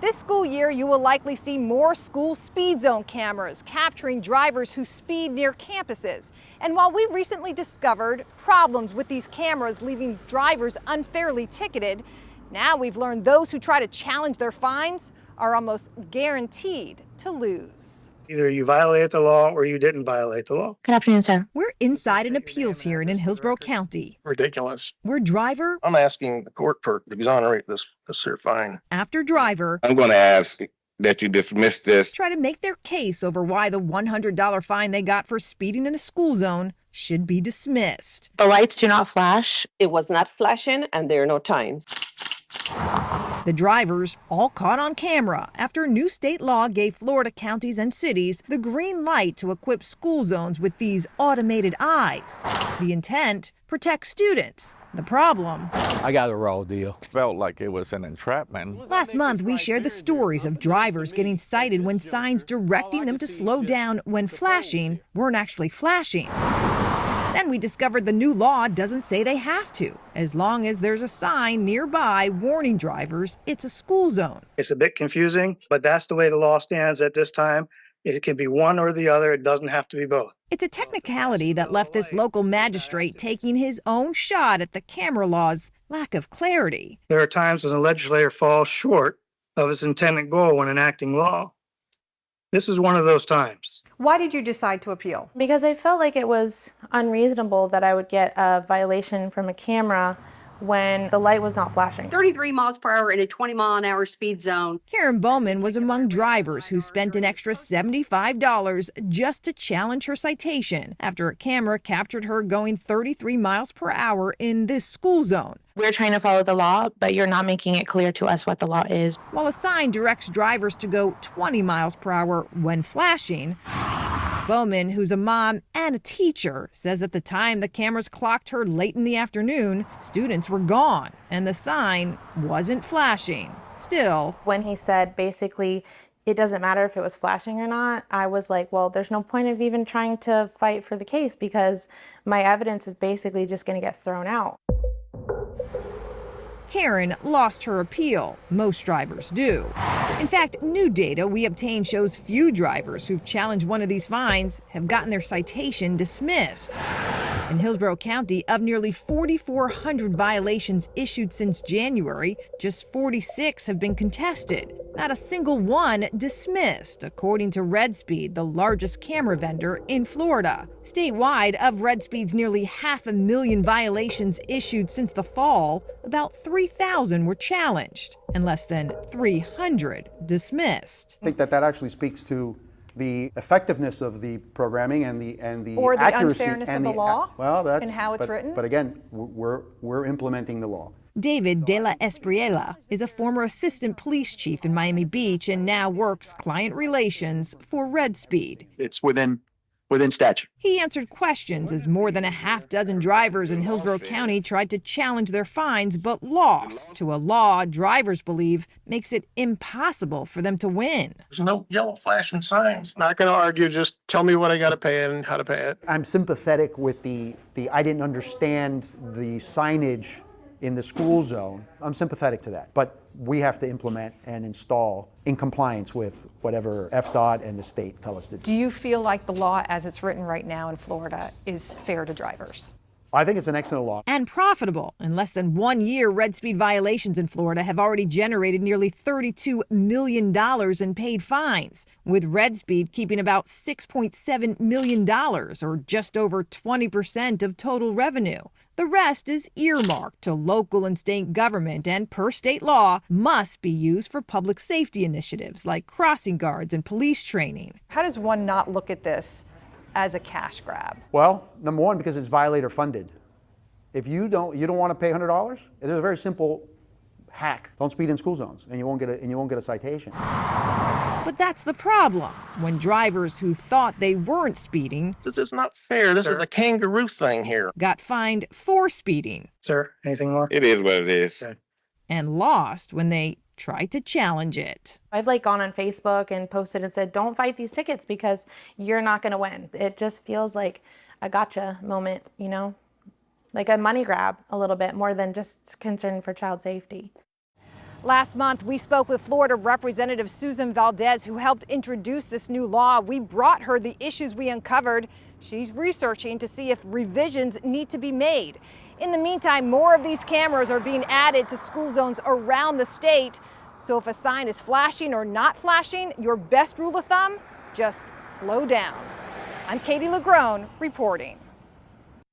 This school year, you will likely see more school speed zone cameras capturing drivers who speed near campuses. And while we recently discovered problems with these cameras leaving drivers unfairly ticketed, now we've learned those who try to challenge their fines are almost guaranteed to lose. Either you violated the law or you didn't violate the law. Good afternoon, sir. We're inside an appeals hearing in Hillsborough County, Ridiculous. where driver I'm asking the court to exonerate this here fine. after driver I'm going to ask that you dismiss this. try to make their case over why the $100 fine they got for speeding in a school zone should be dismissed. The lights do not flash. It was not flashing and there are no times. The drivers all caught on camera after new state law gave Florida counties and cities the green light to equip school zones with these automated eyes. The intent, protect students. The problem, I got a raw deal. Felt like it was an entrapment. last month we shared the stories of drivers getting cited when signs directing them to slow down when flashing weren't actually flashing. Then we discovered the new law doesn't say they have to, as long as there's a sign nearby warning drivers it's a school zone. It's a bit confusing, but that's the way the law stands at this time. It can be one or the other. It doesn't have to be both. It's a technicality that left this local magistrate taking his own shot at the camera law's lack of clarity. There are times when the legislator falls short of its intended goal when enacting law. This is one of those times. Why did you decide to appeal? Because I felt like it was unreasonable that I would get a violation from a camera when the light was not flashing. 33 miles per hour in a 20-mile-an-hour speed zone. Karen Bowman was among drivers who spent an extra $75 just to challenge her citation after a camera captured her going 33 miles per hour in this school zone. We're trying to follow the law, but you're not making it clear to us what the law is. While a sign directs drivers to go 20 miles per hour when flashing, Bowman, who's a mom and a teacher, says at the time the cameras clocked her late in the afternoon, students were gone and the sign wasn't flashing. Still, When he said basically it doesn't matter if it was flashing or not, I was like, well, there's no point of even trying to fight for the case because my evidence is basically just going to get thrown out. Karen lost her appeal. Most drivers do. In fact, new data we obtained shows few drivers who've challenged one of these fines have gotten their citation dismissed. In Hillsborough County, of nearly 4,400 violations issued since January, just 46 have been contested. Not a single one dismissed, according to RedSpeed, the largest camera vendor in Florida. Statewide, of RedSpeed's nearly 500,000 violations issued since the fall, about 3,000 were challenged and less than 300 dismissed. I think that actually speaks to the effectiveness of the programming and the Or the accuracy unfairness and of the law well, that's, and how it's written? But again, we're implementing the law. David De La Espriella is a former assistant police chief in Miami Beach and now works client relations for RedSpeed. It's within statute. He answered questions as more than a half dozen drivers in Hillsborough County tried to challenge their fines but lost to a law drivers believe makes it impossible for them to win. There's no yellow flashing signs. Not going to argue. Just tell me what I got to pay and how to pay it. I'm sympathetic with the I didn't understand the signage in the school zone. I'm sympathetic to that, but we have to implement and install in compliance with whatever FDOT and the state tell us to do. Do you feel like the law as it's written right now in Florida is fair to drivers? I think it's an excellent law. And profitable. In less than 1 year, RedSpeed violations in Florida have already generated nearly $32 million in paid fines, with RedSpeed keeping about $6.7 million, or just over 20% of total revenue. The rest is earmarked to local and state government and, per state law, must be used for public safety initiatives like crossing guards and police training. How does one not look at this as a cash grab? Well, number one, because it's violator funded. If you don't want to pay $100, there's a very simple hack. Don't speed in school zones, and you won't get a citation. But that's the problem. When drivers who thought they weren't speeding This is not fair. This is a kangaroo thing here. got fined for speeding Sir, anything more? It is what it is. Okay. and lost when they tried to challenge it. I've gone on Facebook and posted and said, don't fight these tickets because you're not going to win. It just feels like a gotcha moment, like a money grab a little bit more than just concern for child safety. Last month, we spoke with Florida Representative Susan Valdez, who helped introduce this new law. We brought her the issues we uncovered. She's researching to see if revisions need to be made. In the meantime, more of these cameras are being added to school zones around the state. So if a sign is flashing or not flashing, your best rule of thumb, just slow down. I'm Katie LaGrone reporting.